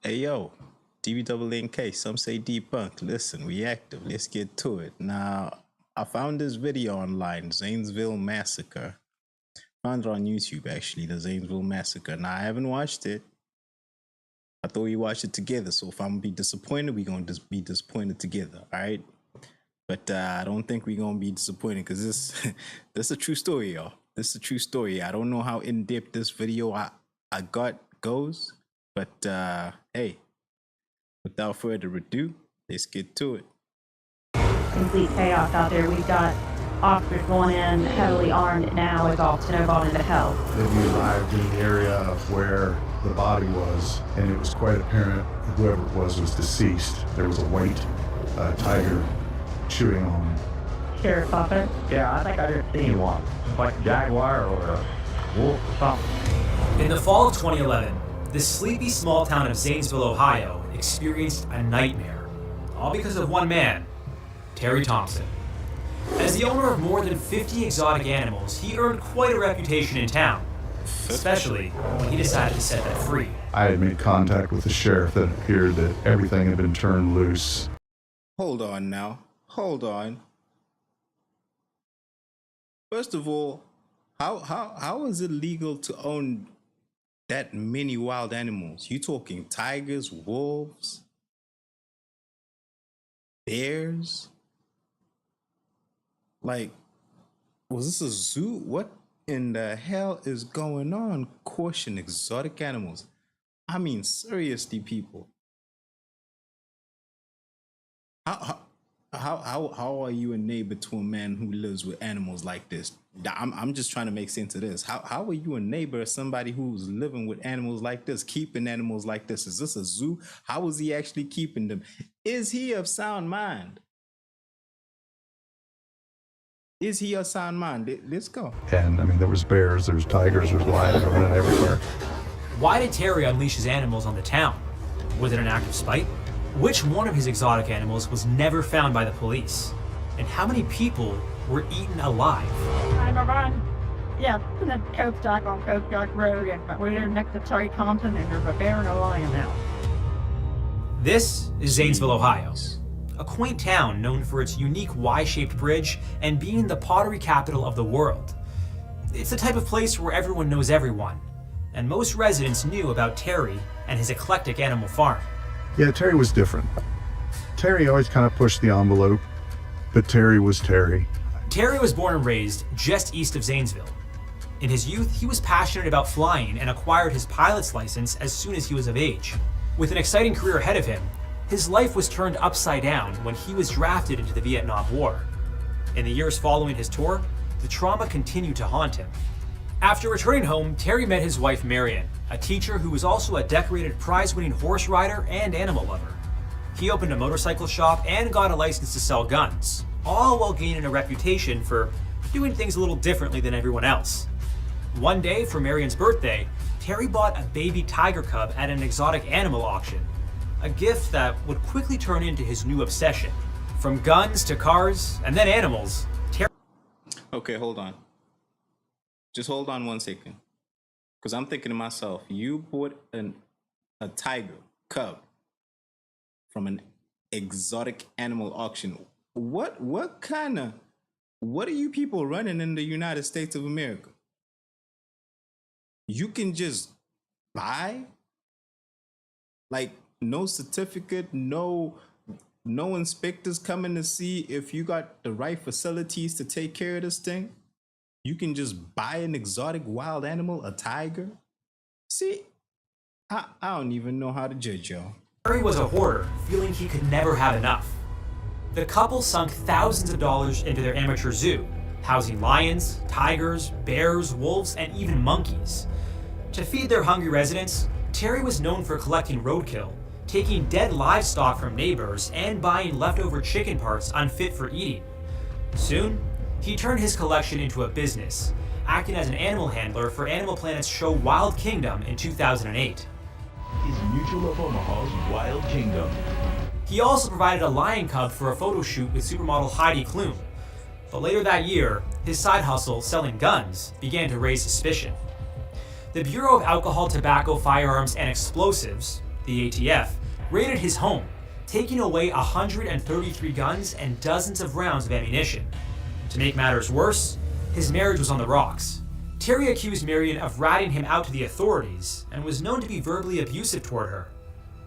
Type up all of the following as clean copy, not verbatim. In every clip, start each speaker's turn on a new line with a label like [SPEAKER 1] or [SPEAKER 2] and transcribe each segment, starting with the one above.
[SPEAKER 1] Hey yo, DBNK, some say debunked. Listen, we active. Let's get to it. Now, I found this video online, Zanesville Massacre. Found it on YouTube actually, the Zanesville Massacre. Now I haven't watched it. I thought we watched it together. So if I'm gonna be disappointed, we're gonna just be disappointed together, all right? But I don't think we're gonna be disappointed because this this is a true story, y'all. This is a true story. I don't know how in depth this video I got goes, but hey, without further ado, let's get to it.
[SPEAKER 2] Complete chaos out there. We've got officers going in heavily armed now as all snowballed into hell.
[SPEAKER 3] Then we arrived in the area of where the body was, and it was quite apparent whoever it was deceased. There was a white tiger chewing on him.
[SPEAKER 2] Sheriff's office.
[SPEAKER 4] Yeah, I think I just seen one. Like a jaguar or a wolf or something.
[SPEAKER 5] In the fall of 2011, the sleepy small town of Zanesville, Ohio, experienced a nightmare. All because of one man, Terry Thompson. As the owner of more than 50 exotic animals, he earned quite a reputation in town, especially when he decided to set them free.
[SPEAKER 3] I had made contact with the sheriff that appeared that everything had been turned loose.
[SPEAKER 1] Hold on now. Hold on. First of all, how is it legal to own that many wild animals? You talking tigers, wolves, bears? Like, was this a zoo? What in the hell is going on? Caution exotic animals. I mean, seriously, people. How are you a neighbor to a man who lives with animals like this? I'm just trying to make sense of this. How are you a neighbor of somebody who's living with animals like this, keeping animals like this? Is this a zoo? How is he actually keeping them? Is he of sound mind? Is he of sound mind? Let's go.
[SPEAKER 3] And I mean, there was bears, there's tigers, there's lions running everywhere.
[SPEAKER 5] Why did Terry unleash his animals on the town? Was it an act of spite? Which one of his exotic animals was never found by the police? And how many people were eaten alive?
[SPEAKER 2] I'm around. Yeah, the Coast Dock on Coast Dock Road, and we're next to Terry Thompson, and there's a bear and a lion now.
[SPEAKER 5] This is Zanesville, Ohio, a quaint town known for its unique Y-shaped bridge and being the pottery capital of the world. It's the type of place where everyone knows everyone, and most residents knew about Terry and his eclectic animal farm.
[SPEAKER 3] Yeah, Terry was different. Terry always kind of pushed the envelope, but Terry was Terry.
[SPEAKER 5] Terry was born and raised just east of Zanesville. In his youth, he was passionate about flying and acquired his pilot's license as soon as he was of age. With an exciting career ahead of him, his life was turned upside down when he was drafted into the Vietnam War. In the years following his tour, the trauma continued to haunt him. After returning home, Terry met his wife Marion, a teacher who was also a decorated prize-winning horse rider and animal lover. He opened a motorcycle shop and got a license to sell guns, all while gaining a reputation for doing things a little differently than everyone else. One day, for Marion's birthday, Terry bought a baby tiger cub at an exotic animal auction, a gift that would quickly turn into his new obsession. From guns to cars, and then animals, Terry...
[SPEAKER 1] Okay, hold on. Just hold on 1 second. Because I'm thinking to myself, you bought a tiger cub from an exotic animal auction. What are you people running in the United States of America? You can just buy? Like, no certificate, no inspectors coming to see if you got the right facilities to take care of this thing? You can just buy an exotic wild animal, a tiger? See, I don't even know how to judge y'all.
[SPEAKER 5] Terry was a hoarder, feeling he could never have enough. The couple sunk thousands of dollars into their amateur zoo, housing lions, tigers, bears, wolves, and even monkeys. To feed their hungry residents, Terry was known for collecting roadkill, taking dead livestock from neighbors, and buying leftover chicken parts unfit for eating. Soon, he turned his collection into a business, acting as an animal handler for Animal Planet's show Wild Kingdom in 2008.
[SPEAKER 6] Is Mutual of Omaha's Wild Kingdom.
[SPEAKER 5] He also provided a lion cub for a photo shoot with supermodel Heidi Klum. But later that year, his side hustle, selling guns, began to raise suspicion. The Bureau of Alcohol, Tobacco, Firearms, and Explosives, the ATF, raided his home, taking away 133 guns and dozens of rounds of ammunition. To make matters worse, his marriage was on the rocks. Terry accused Marion of ratting him out to the authorities and was known to be verbally abusive toward her.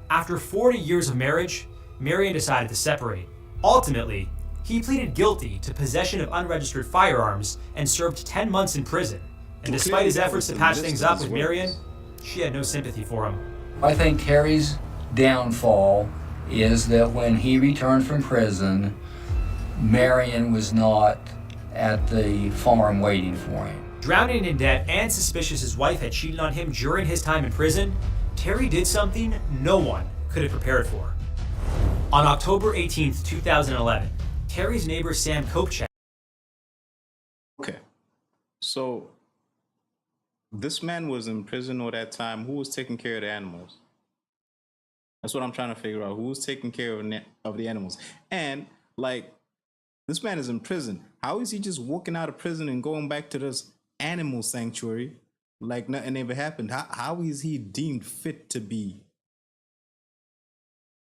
[SPEAKER 5] After 40 years of marriage, Marion decided to separate. Ultimately, he pleaded guilty to possession of unregistered firearms and served 10 months in prison. And despite his efforts to patch things up with Marion, she had no sympathy for him.
[SPEAKER 7] I think Terry's downfall is that when he returned from prison, Marion was not at the farm waiting for him.
[SPEAKER 5] Drowning in debt and suspicious his wife had cheated on him during his time in prison, Terry did something no one could have prepared for. On October 18th, 2011, Terry's neighbor Sam Kopechek.
[SPEAKER 1] Okay, so this man was in prison all that time. Who was taking care of the animals? That's what I'm trying to figure out. Who was taking care of the animals? And like, this man is in prison. How is he just walking out of prison and going back to this animal sanctuary like nothing ever happened? How is he deemed fit to be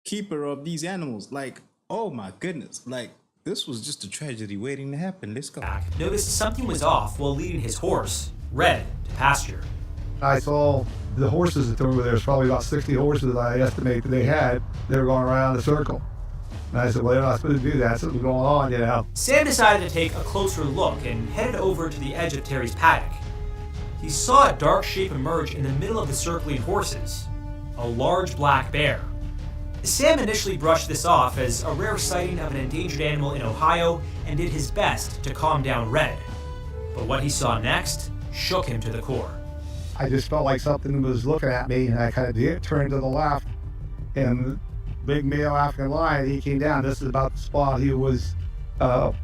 [SPEAKER 1] keeper of these animals? Like, oh my goodness, like this was just a tragedy waiting to happen. Let's go.
[SPEAKER 5] Noticed something was off while leading his horse, Red, to pasture.
[SPEAKER 3] I saw the horses that were there. There's probably about 60 horses I estimate that they had. They were going around the circle. And I said, well, they're not supposed to do that. Something's going on, you know.
[SPEAKER 5] Sam decided to take a closer look and headed over to the edge of Terry's paddock. He saw a dark shape emerge in the middle of the circling horses, a large black bear. Sam initially brushed this off as a rare sighting of an endangered animal in Ohio and did his best to calm down Red. But what he saw next shook him to the core.
[SPEAKER 3] I just felt like something was looking at me, and I kind of turned to the left, and the big male African lion, he came down. This is about the spot he was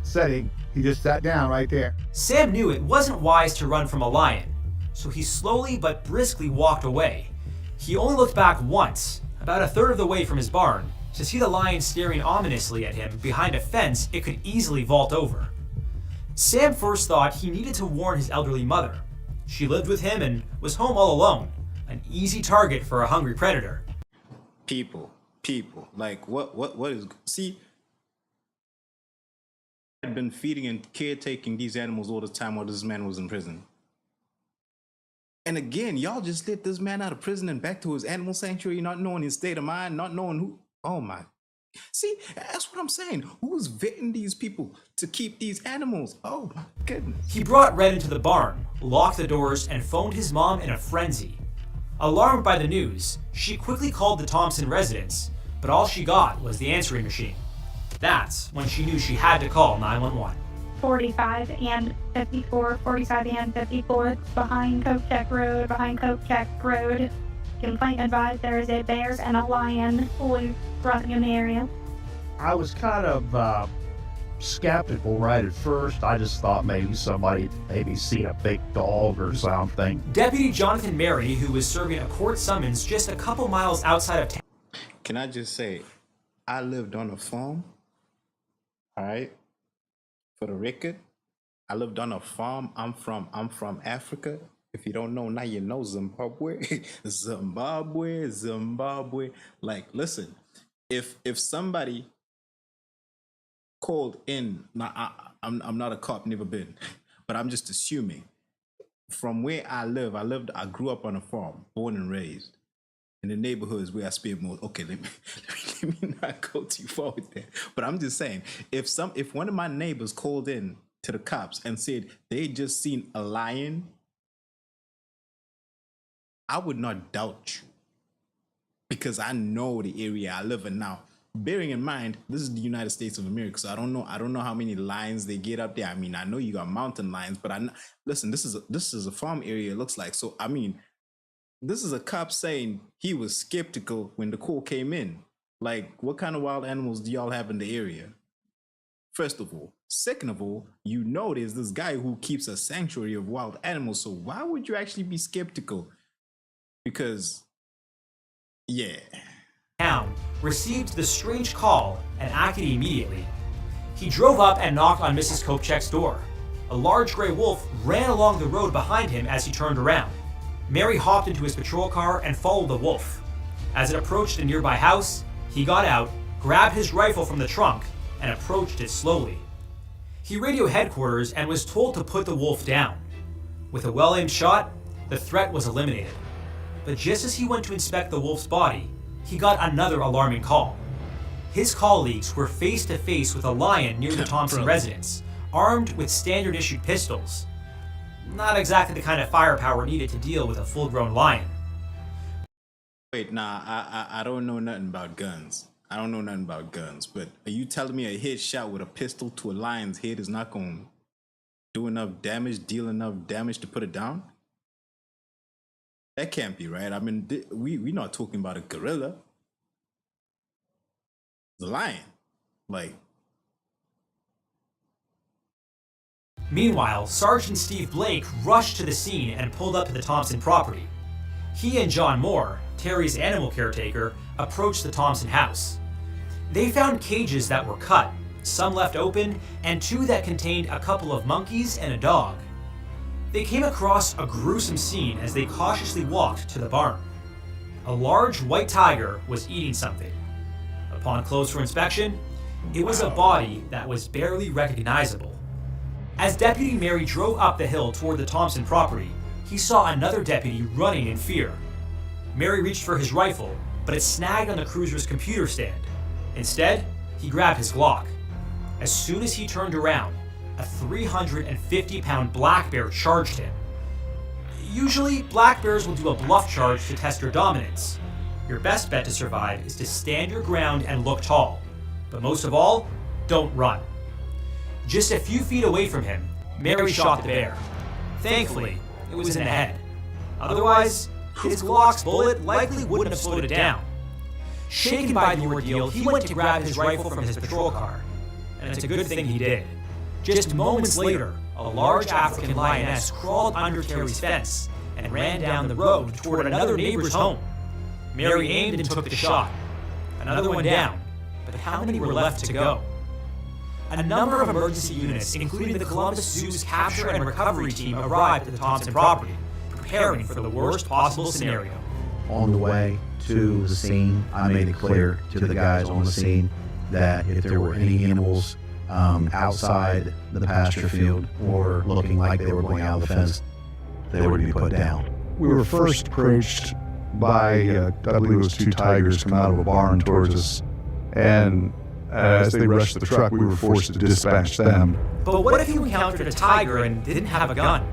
[SPEAKER 3] sitting. He just sat down right there.
[SPEAKER 5] Sam knew it wasn't wise to run from a lion, so he slowly but briskly walked away. He only looked back once, about a third of the way from his barn, to see the lion staring ominously at him behind a fence it could easily vault over. Sam first thought he needed to warn his elderly mother. She lived with him and was home all alone, an easy target for a hungry predator.
[SPEAKER 1] People, like what is, see, I had been feeding and caretaking these animals all the time while this man was in prison. And again, y'all just let this man out of prison and back to his animal sanctuary, not knowing his state of mind, not knowing who, oh my. See, that's what I'm saying. Who's vetting these people to keep these animals? Oh my goodness.
[SPEAKER 5] He brought Red into the barn, locked the doors, and phoned his mom in a frenzy. Alarmed by the news, she quickly called the Thompson residence, but all she got was the answering machine. That's when she knew she had to call 911.
[SPEAKER 8] 45 and 54, 45 and 54, behind Kopechek Road. Complaint advised there is a bear and a lion loose running in the area.
[SPEAKER 9] I was kind of skeptical right at first. I just thought maybe somebody seen a big dog or something.
[SPEAKER 5] Deputy Jonathan Mary, who was serving a court summons just a couple miles outside of town.
[SPEAKER 1] Can I just say, I lived on a farm, all right? For the record, I lived on a farm. I'm from Africa. If you don't know, now you know Zimbabwe. Zimbabwe. Like, listen, if somebody called in, now I'm not a cop, never been, but I'm just assuming. From where I I grew up on a farm, born and raised. In the neighborhoods where I spend more. Okay, let me not go too far with that. But I'm just saying, if one of my neighbors called in to the cops and said they just seen a lion, I would not doubt you, because I know the area I live in now. Bearing in mind, this is the United States of America, so I don't know how many lions they get up there. I mean, I know you got mountain lions, but listen, this is a farm area, it looks like. So I mean, this is a cop saying he was skeptical when the call came in. Like, what kind of wild animals do y'all have in the area? First of all. Second of all, you know there's this guy who keeps a sanctuary of wild animals, so why would you actually be skeptical? Because, yeah.
[SPEAKER 5] Town received the strange call and acted immediately. He drove up and knocked on Mrs. Kopechek's door. A large gray wolf ran along the road behind him as he turned around. Mary hopped into his patrol car and followed the wolf. As it approached a nearby house, he got out, grabbed his rifle from the trunk, and approached it slowly. He radioed headquarters and was told to put the wolf down. With a well-aimed shot, the threat was eliminated. But just as he went to inspect the wolf's body, he got another alarming call. His colleagues were face to face with a lion near the Thompson residence, armed with standard-issued pistols. Not exactly the kind of firepower needed to deal with a full-grown lion.
[SPEAKER 1] Wait, nah, I don't know nothing about guns. I don't know nothing about guns, but are you telling me a headshot with a pistol to a lion's head is not going to do enough damage, deal enough damage to put it down? That can't be right. I mean, we're not talking about a gorilla. The lion. Like.
[SPEAKER 5] Meanwhile, Sergeant Steve Blake rushed to the scene and pulled up to the Thompson property. He and John Moore, Terry's animal caretaker, approached the Thompson house. They found cages that were cut, some left open, and 2 that contained a couple of monkeys and a dog. They came across a gruesome scene as they cautiously walked to the barn. A large white tiger was eating something. Upon closer inspection, it was a body that was barely recognizable. As Deputy Mary drove up the hill toward the Thompson property, he saw another deputy running in fear. Mary reached for his rifle, but it snagged on the cruiser's computer stand. Instead, he grabbed his Glock. As soon as he turned around, a 350-pound black bear charged him. Usually, black bears will do a bluff charge to test your dominance. Your best bet to survive is to stand your ground and look tall. But most of all, don't run. Just a few feet away from him, Mary shot the bear. Thankfully, it was in the head. Otherwise, his Glock's bullet likely wouldn't have slowed it down. Shaken by the ordeal, he went to grab his rifle from his patrol car. And it's a good thing he did. Just moments later, a large African lioness crawled under Terry's fence and ran down the road toward another neighbor's home. Mary aimed and took the shot. Another one down, but how many were left to go? A number of emergency units, including the Columbus Zoo's capture and recovery team, arrived at the Thompson property, preparing for the worst possible scenario.
[SPEAKER 9] On the way to the scene, I made it clear to the guys on the scene that if there were any animals outside the pasture field or looking like they were going out of the fence, they were to be put down.
[SPEAKER 10] We were first approached by, I believe it was 2 tigers come out of a barn towards us, and as they rushed the truck, we were forced to dispatch them.
[SPEAKER 5] But what if you encountered a tiger and didn't have a gun?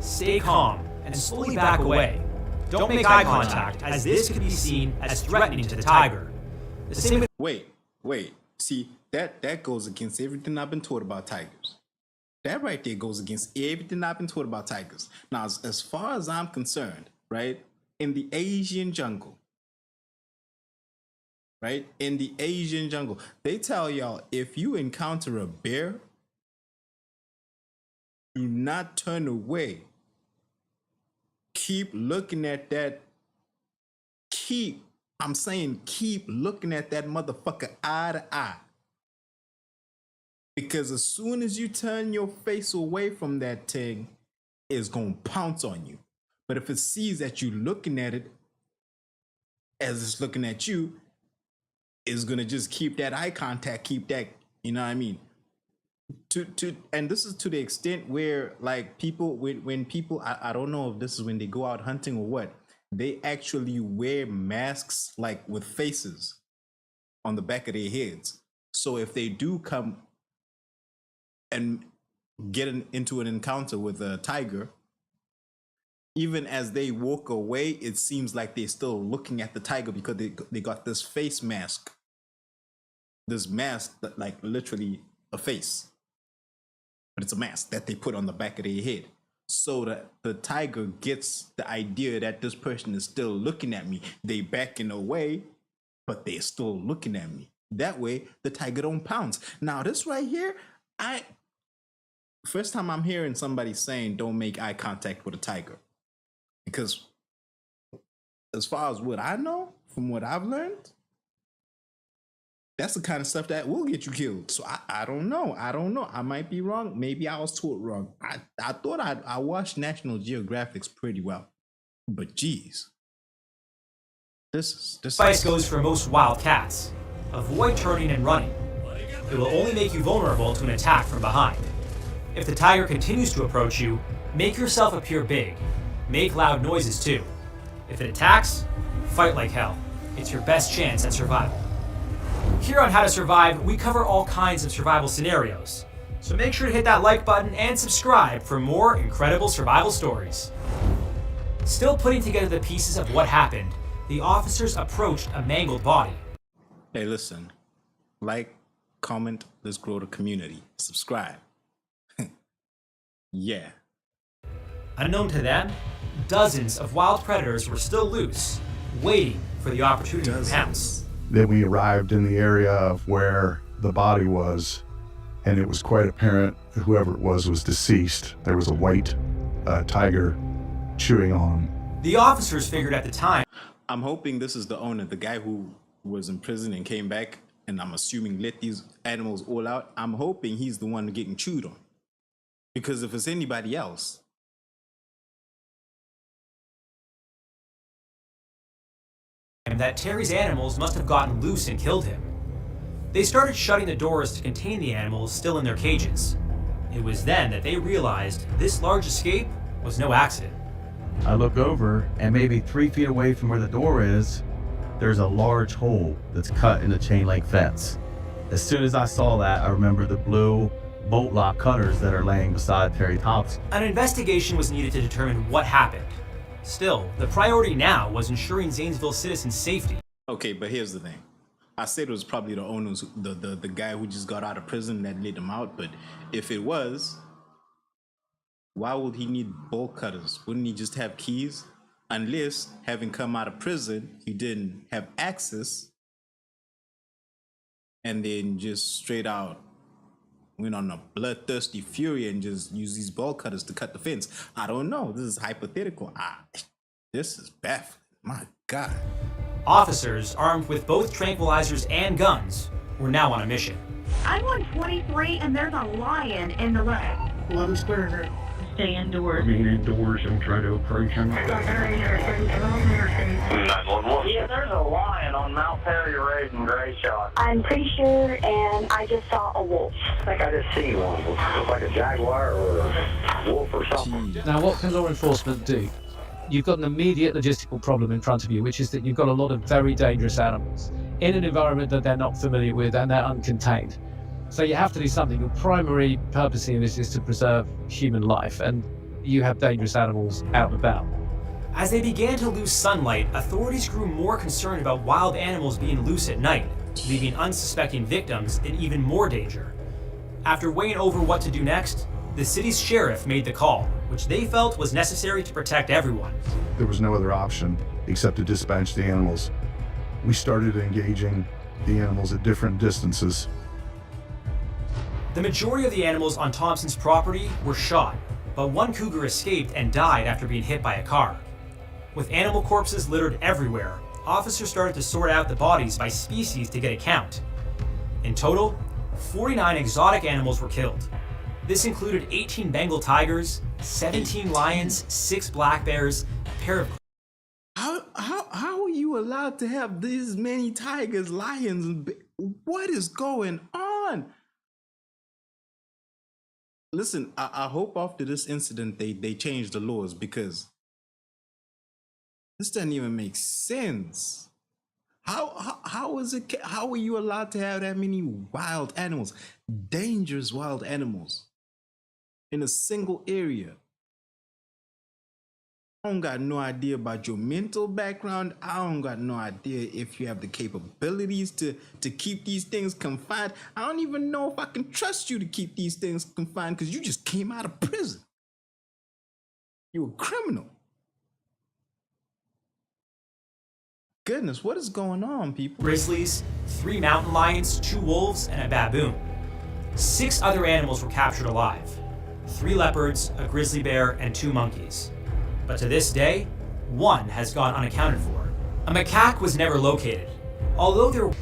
[SPEAKER 5] Stay calm and slowly back away. Don't make eye contact, as this could be seen as threatening to the tiger. The same with—
[SPEAKER 1] Wait. See, that goes against everything I've been taught about tigers. That right there goes against everything I've been taught about tigers. Now, as far as I'm concerned, right, in the Asian jungle, right, in the Asian jungle, they tell y'all if you encounter a bear, do not turn away. Keep looking at that. Keep looking at that motherfucker eye to eye. Because as soon as you turn your face away from that thing, it's going to pounce on you. But if it sees that you looking at it as it's looking at you, it's going to just keep that eye contact, keep that, you know what I mean? And this is to the extent where, like, people, when people, I don't know if this is when they go out hunting or what, they actually wear masks, like, with faces on the back of their heads. So if they do come and get into an encounter with a tiger, even as they walk away, it seems like they're still looking at the tiger because they got this face mask. This mask that, like, literally a face. But it's a mask that they put on the back of their head. So that the tiger gets the idea that this person is still looking at me. They backing away, but they're still looking at me. That way, the tiger don't pounce. Now, this right here, first time I'm hearing somebody saying don't make eye contact with a tiger. Because as far as what I know, from what I've learned, that's the kind of stuff that will get you killed. So I don't know. I might be wrong. Maybe I was taught wrong. I thought I watched National Geographics pretty well. But geez, This
[SPEAKER 5] advice goes for most wild cats. Avoid turning and running. It will only make you vulnerable to an attack from behind. If the tiger continues to approach you, make yourself appear big. Make loud noises too. If it attacks, fight like hell. It's your best chance at survival. Here on How to Survive, we cover all kinds of survival scenarios. So make sure to hit that like button and subscribe for more incredible survival stories. Still putting together the pieces of what happened, the officers approached a mangled body.
[SPEAKER 1] Hey, listen. Like, comment, let's grow the community. Subscribe. Yeah.
[SPEAKER 5] Unknown to them, dozens of wild predators were still loose, waiting for the opportunity to pounce.
[SPEAKER 10] Then we arrived in the area of where the body was, and it was quite apparent that whoever it was deceased. There was a white tiger chewing on him.
[SPEAKER 5] The officers figured at the time.
[SPEAKER 1] I'm hoping this is the owner, the guy who was in prison and came back, and I'm assuming let these animals all out. I'm hoping he's the one getting chewed on. Because if it's anybody else,
[SPEAKER 5] and that Terry's animals must have gotten loose and killed him. They started shutting the doors to contain the animals still in their cages. It was then that they realized this large escape was no accident.
[SPEAKER 9] I look over, and maybe 3 feet away from where the door is, there's a large hole that's cut in the chain link fence. As soon as I saw that, I remember the blue bolt lock cutters that are laying beside Terry Thompson.
[SPEAKER 5] An investigation was needed to determine what happened. Still, the priority now was ensuring Zanesville citizens' safety.
[SPEAKER 1] okay, but here's the thing. I said it was probably the owners, the guy who just got out of prison that let him out, but if it was, why would he need bolt cutters? Wouldn't he just have keys? Unless, having come out of prison, he didn't have access and then just straight out went on a bloodthirsty fury and just used these bolt cutters to cut the fence. I don't know. This is hypothetical. This is baffling. My God.
[SPEAKER 5] Officers, armed with both tranquilizers and guns, were now on a mission.
[SPEAKER 8] I'm on 23 and there's a lion in the road.
[SPEAKER 2] Love is square. Stay indoors.
[SPEAKER 4] Indoors and try to approach him.
[SPEAKER 6] 911.
[SPEAKER 11] Yeah, there's a lion on Mount Perry Road in Gray Shot.
[SPEAKER 8] I'm pretty sure, and I just saw a wolf.
[SPEAKER 11] I think I just see one. Looks like a jaguar or a wolf or something.
[SPEAKER 12] Now, what can law enforcement do? You've got an immediate logistical problem in front of you, which is that you've got a lot of very dangerous animals in an environment that they're not familiar with and they're uncontained. So you have to do something. Your primary purpose in this is to preserve human life, and you have dangerous animals out and about.
[SPEAKER 5] As they began to lose sunlight, authorities grew more concerned about wild animals being loose at night, leaving unsuspecting victims in even more danger. After weighing over what to do next, the city's sheriff made the call, which they felt was necessary to protect everyone.
[SPEAKER 10] There was no other option except to dispatch the animals. We started engaging the animals at different distances.
[SPEAKER 5] The majority of the animals on Thompson's property were shot, but one cougar escaped and died after being hit by a car. With animal corpses littered everywhere, officers started to sort out the bodies by species to get a count. In total, 49 exotic animals were killed. This included 18 Bengal tigers, 17 lions, 6 black bears, a pair of...
[SPEAKER 1] How are you allowed to have these many tigers, lions, and what is going on? Listen, I hope after this incident they change the laws, because this doesn't even make sense. How is it? How are you allowed to have that many wild animals, dangerous wild animals, in a single area? I don't got no idea about your mental background. I don't got no idea if you have the capabilities to keep these things confined. I don't even know if I can trust you to keep these things confined, because you just came out of prison. You're a criminal. Goodness, what is going on, people?
[SPEAKER 5] Grizzlies, 3 mountain lions, 2 wolves, and a baboon. 6 other animals were captured alive. 3 leopards, a grizzly bear, and 2 monkeys. But to this day, 1 has gone unaccounted for. A macaque was never located, although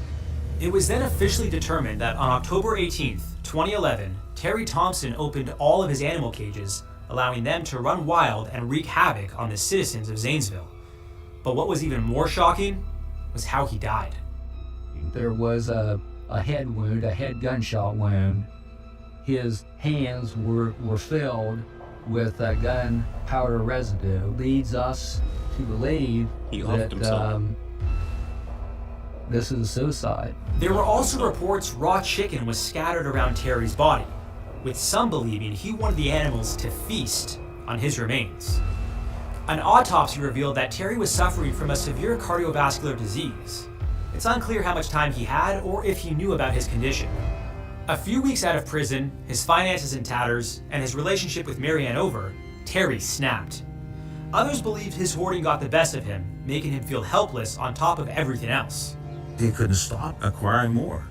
[SPEAKER 5] it was then officially determined that on October 18th, 2011, Terry Thompson opened all of his animal cages, allowing them to run wild and wreak havoc on the citizens of Zanesville. But what was even more shocking was how he died.
[SPEAKER 7] There was a head wound, a head gunshot wound. His hands were filled with gunpowder residue. Leads us to believe that this is a suicide.
[SPEAKER 5] There were also reports raw chicken was scattered around Terry's body, with some believing he wanted the animals to feast on his remains. An autopsy revealed that Terry was suffering from a severe cardiovascular disease. It's unclear how much time he had or if he knew about his condition. A few weeks out of prison, his finances in tatters, and his relationship with Marianne over, Terry snapped. Others believed his hoarding got the best of him, making him feel helpless on top of everything else.
[SPEAKER 13] He couldn't stop acquiring more.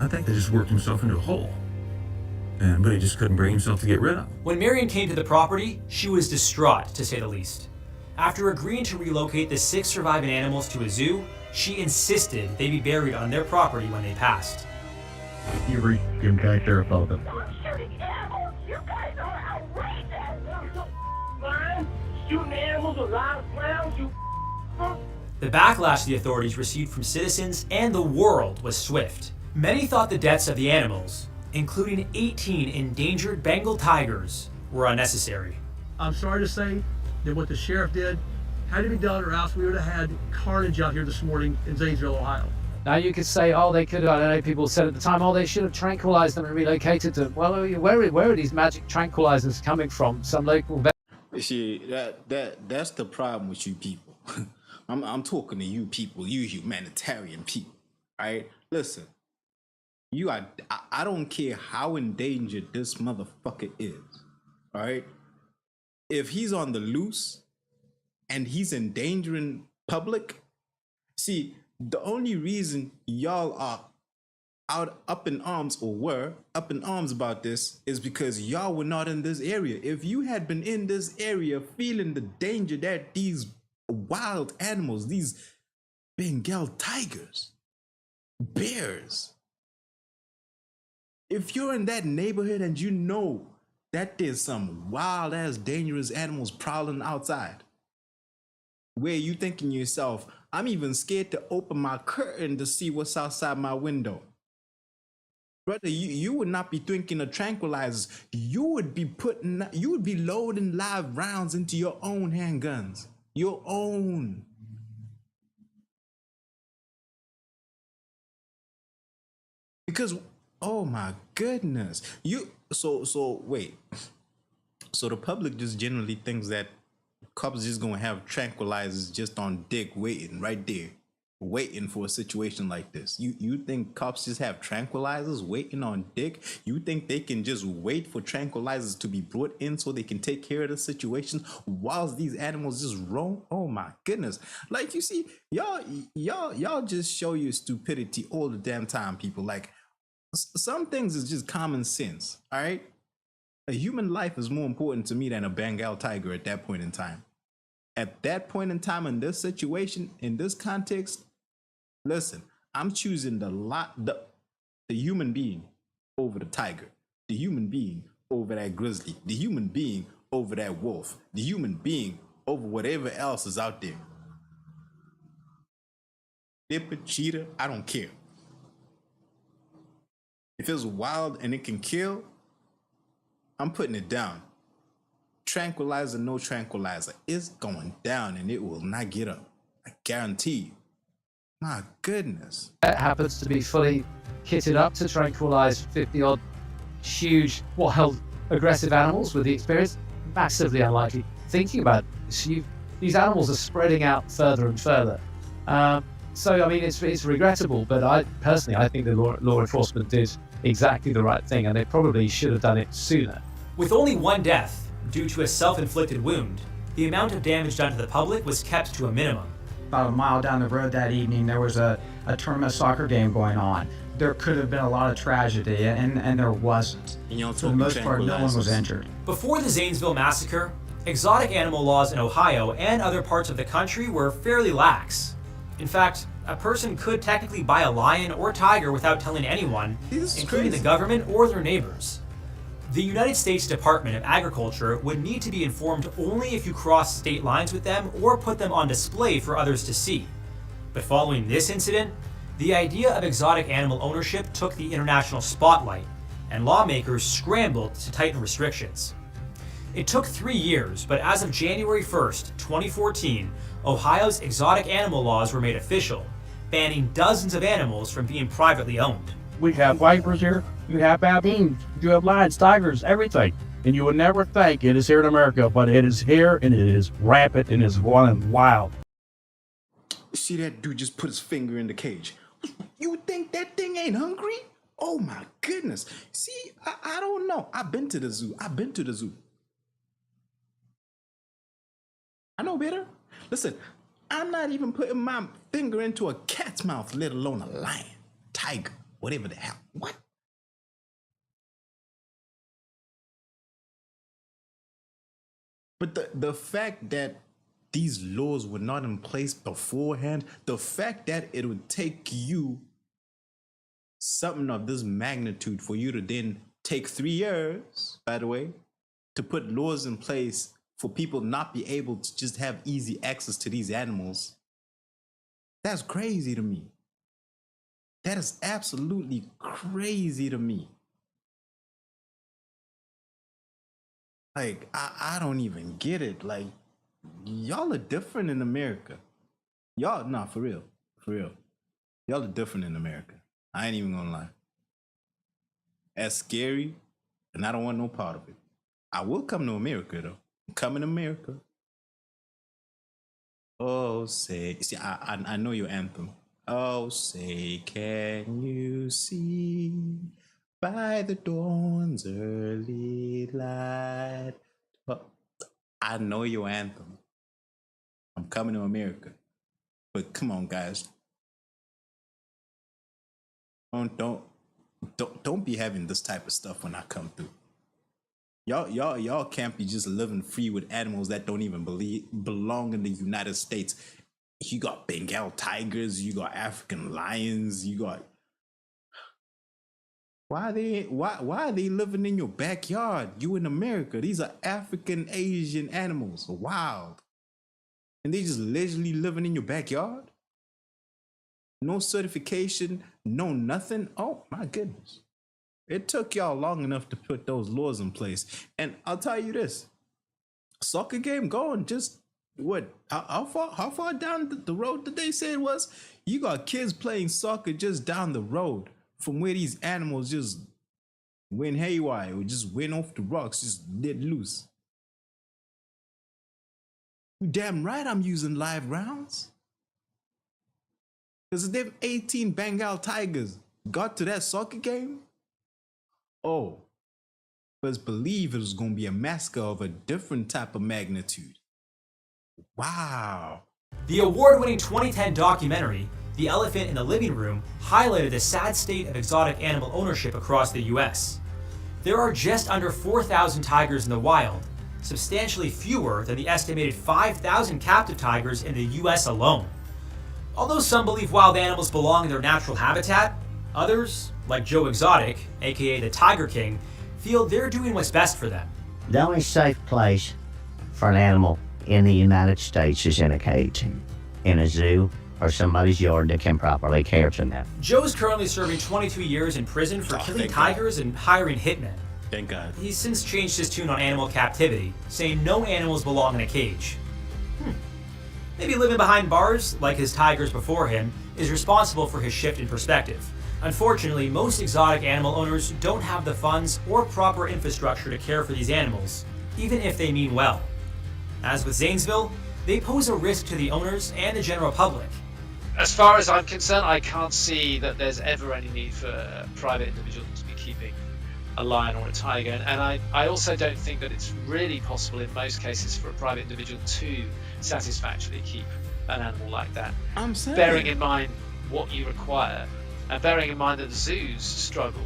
[SPEAKER 13] I think he just worked himself into a hole. But he just couldn't bring himself to get rid of them.
[SPEAKER 5] When Marianne came to the property, she was distraught, to say the least. After agreeing to relocate the 6 surviving animals to a zoo, she insisted they be buried on their property when they passed.
[SPEAKER 4] You read him take care of both of them.
[SPEAKER 11] Shooting animals? You guys are outrageous! Man, shooting animals with live clowns, you
[SPEAKER 5] The backlash the authorities received from citizens and the world was swift. Many thought the deaths of the animals, including 18 endangered Bengal tigers, were unnecessary.
[SPEAKER 14] I'm sorry to say that what the sheriff did had to be done, or else we would have had carnage out here this morning in Zanesville, Ohio.
[SPEAKER 12] Now you could say, oh, they could, I don't know, people said at the time, oh, they should have tranquilized them and relocated them. Well, where are these magic tranquilizers coming from? Some local...
[SPEAKER 1] See, that's the problem with you people. I'm talking to you people, you humanitarian people, right? Listen, I don't care how endangered this motherfucker is, all right? If he's on the loose and he's endangering public, see, the only reason y'all are up in arms, or were up in arms about this, is because y'all were not in this area. If you had been in this area feeling the danger that these wild animals, these Bengal tigers, bears, if you're in that neighborhood and you know that there's some wild ass dangerous animals prowling outside, where you thinking to yourself, I'm even scared to open my curtain to see what's outside my window. Brother, you would not be thinking of tranquilizers. You would be loading live rounds into your own handguns. Your own. Because, oh my goodness. Wait. So the public just generally thinks that cops just gonna have tranquilizers just on dick waiting right there, waiting for a situation like this. You think cops just have tranquilizers waiting on dick? You think they can just wait for tranquilizers to be brought in so they can take care of the situation whilst these animals just roam? Oh my goodness. Like, you see, y'all just show your stupidity all the damn time, people. Like, some things is just common sense, all right? A human life is more important to me than a Bengal tiger at that point in time. At that point in time, in this situation, in this context, listen, I'm choosing the human being over the tiger, the human being over that grizzly, the human being over that wolf, the human being over whatever else is out there. Leopard, cheetah, I don't care. If it's wild and it can kill, I'm putting it down. Tranquilizer, no tranquilizer. It's going down and it will not get up. I guarantee you. My goodness.
[SPEAKER 12] That happens to be fully kitted up to tranquilize 50-odd huge, aggressive animals with the experience. Massively unlikely. Thinking about this, these animals are spreading out further and further. So, I mean, it's regrettable, but I think the law enforcement did exactly the right thing, and they probably should have done it sooner.
[SPEAKER 5] With only one death due to a self-inflicted wound, the amount of damage done to the public was kept to a minimum.
[SPEAKER 15] About a mile down the road that evening, there was a tournament soccer game going on. There could have been a lot of tragedy, and there wasn't. For the most part, no one was injured.
[SPEAKER 5] Before the Zanesville Massacre, exotic animal laws in Ohio and other parts of the country were fairly lax. In fact, a person could technically buy a lion or tiger without telling anyone, including the government or their neighbors. The United States Department of Agriculture would need to be informed only if you cross state lines with them or put them on display for others to see. But following this incident, the idea of exotic animal ownership took the international spotlight, and lawmakers scrambled to tighten restrictions. It took 3 years, but as of January 1st, 2014, Ohio's exotic animal laws were made official, banning dozens of animals from being privately owned.
[SPEAKER 16] We have vipers here, you have baboons, you have lions, tigers, everything. And you would never think it is here in America, but it is here and it is rampant and is running wild.
[SPEAKER 1] See that dude just put his finger in the cage. You think that thing ain't hungry? Oh my goodness. See, I don't know. I've been to the zoo. I know better. Listen, I'm not even putting my finger into a cat's mouth, let alone a lion, tiger, whatever the hell. What? But the fact that these laws were not in place beforehand, the fact that it would take you something of this magnitude for you to then take 3 years, by the way, to put laws in place for people not be able to just have easy access to these animals, that's crazy to me. That is absolutely crazy to me. Like, I don't even get it. Like, y'all are different in America. Y'all, nah, for real. Y'all are different in America. I ain't even gonna lie. That's scary, and I don't want no part of it. I will come to America, though. I'm coming to America. Oh, say, see, I know your anthem. Oh, say, can you see by the dawn's early light? Well, I know your anthem. I'm coming to America. But come on, guys. Don't be having this type of stuff when I come through. Y'all can't be just living free with animals that don't even belong in the United States. You got Bengal tigers, you got African lions, you got. Why are they living in your backyard? You in America. These are African Asian animals. Wild. And they just leisurely living in your backyard? No certification, no nothing. Oh my goodness. It took y'all long enough to put those laws in place. And I'll tell you this, soccer game going just what? How far down the road did they say it was? You got kids playing soccer just down the road from where these animals just went haywire or just went off the rocks, just let loose. You damn right I'm using live rounds. Because if them 18 Bengal tigers got to that soccer game, oh, best believe it was going to be a massacre of a different type of magnitude. Wow.
[SPEAKER 5] The award-winning 2010 documentary, The Elephant in the Living Room, highlighted the sad state of exotic animal ownership across the U.S. There are just under 4,000 tigers in the wild, substantially fewer than the estimated 5,000 captive tigers in the U.S. alone. Although some believe wild animals belong in their natural habitat, others, like Joe Exotic, aka the Tiger King, feel they're doing what's best for them.
[SPEAKER 17] The only safe place for an animal in the United States is in a cage, in a zoo, or somebody's yard that can properly care for them.
[SPEAKER 5] Joe's currently serving 22 years in prison for killing tigers and hiring hitmen.
[SPEAKER 1] Thank God.
[SPEAKER 5] He's since changed his tune on animal captivity, saying no animals belong in a cage. Maybe living behind bars, like his tigers before him, is responsible for his shift in perspective. Unfortunately, most exotic animal owners don't have the funds or proper infrastructure to care for these animals, even if they mean well. As with Zanesville, they pose a risk to the owners and the general public.
[SPEAKER 12] As far as I'm concerned, I can't see that there's ever any need for a private individual to be keeping a lion or a tiger, and I also don't think that it's really possible in most cases for a private individual to satisfactorily keep an animal like that.
[SPEAKER 1] I'm saying,
[SPEAKER 12] bearing in mind what you require, and bearing in mind that the zoos struggle,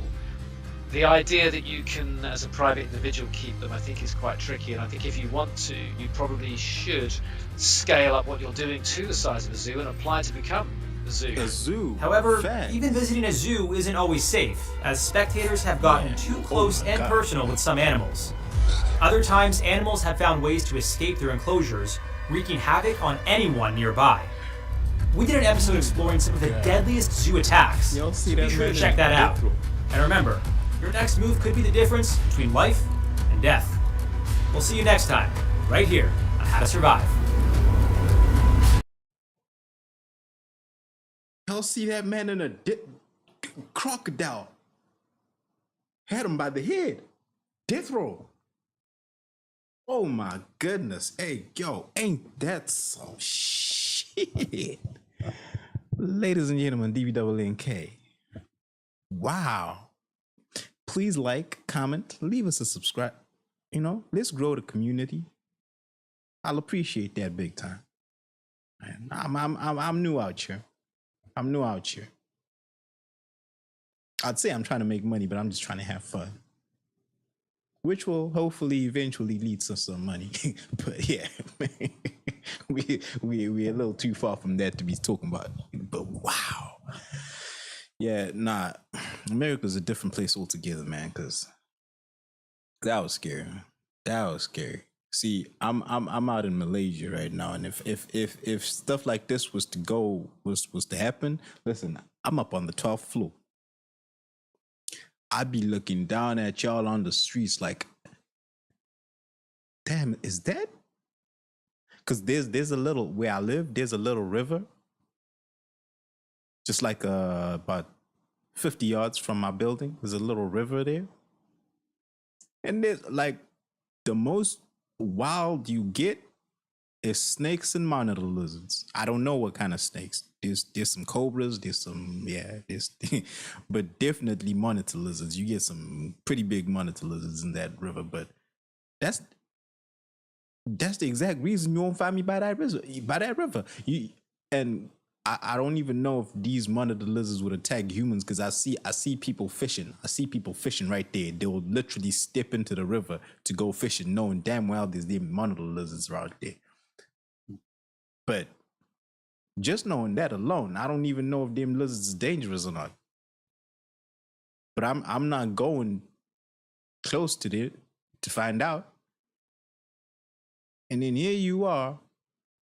[SPEAKER 12] the idea that you can, as a private individual, keep them, I think is quite tricky. And I think if you want to, you probably should scale up what you're doing to the size of a zoo and apply to become a zoo.
[SPEAKER 5] However, even visiting a zoo isn't always safe, as spectators have gotten too close and personal with some animals. Other times, animals have found ways to escape their enclosures, wreaking havoc on anyone nearby. We did an episode exploring some of the deadliest zoo attacks.
[SPEAKER 1] Y'all see
[SPEAKER 5] so be
[SPEAKER 1] that
[SPEAKER 5] sure to
[SPEAKER 1] man
[SPEAKER 5] check
[SPEAKER 1] in
[SPEAKER 5] that out.
[SPEAKER 1] April.
[SPEAKER 5] And remember, your next move could be the difference between life and death. We'll see you next time, right here on How to Survive.
[SPEAKER 1] Y'all see that man in a crocodile? Had him by the head. Death row. Oh my goodness. Hey, yo, ain't that some shit? Ladies and gentlemen, DBNK. Wow. Please like, comment, leave us a subscribe. You know, let's grow the community. I'll appreciate that big time. Man, I'm new out here. I'm new out here. I'd say I'm trying to make money, but I'm just trying to have fun. Which will hopefully lead to some money. But yeah, we're a little too far from that to be talking about. But wow. Yeah, nah. America's a different place altogether, man, because that was scary. That was scary. See, I'm out in Malaysia right now, and if stuff like this was to happen, listen, I'm up on the 12th floor. I'd be looking down at y'all on the streets like, damn, is that? Because there's a little, where I live, there's a little river, just like about 50 yards from my building. There's a little river there. And there's like, the most wild you get is snakes and monitor lizards. I don't know what kind of snakes. There's some cobras, but definitely monitor lizards. You get some pretty big monitor lizards in that river, but that's the exact reason you won't find me by that river. I don't even know if these monitor lizards would attack humans, because I see people fishing. I see people fishing right there. They will literally step into the river to go fishing, knowing damn well there's the monitor lizards out there. But just knowing that alone, I don't even know if them lizards is dangerous or not. But I'm not going close to it to find out. And then here you are,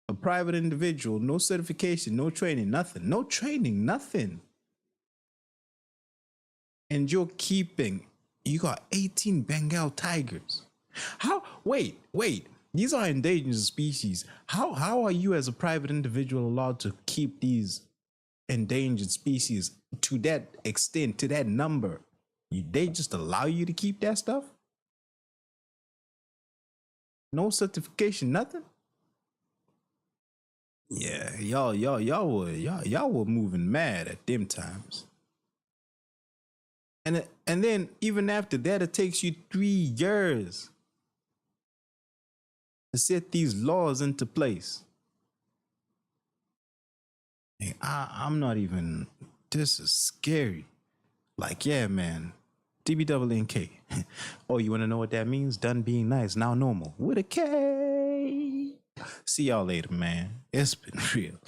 [SPEAKER 1] a private individual, no certification, no training, nothing. No training, nothing. And you got 18 Bengal tigers. How? Wait. These are endangered species. How are you as a private individual allowed to keep these endangered species to that extent, to that number? They just allow you to keep that stuff? No certification, nothing? Yeah, y'all were moving mad at them times. And then even after that, it takes you 3 years to set these laws into place. Hey, I'm not even, this is scary. Like, yeah, man, TBNK. Oh, you want to know what that means? Done being nice, now normal. With a K. See y'all later, man. It's been real.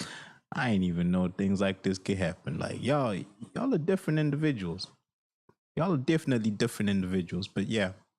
[SPEAKER 1] I ain't even know things like this could happen. Like, y'all are different individuals. Y'all are definitely different individuals, but yeah.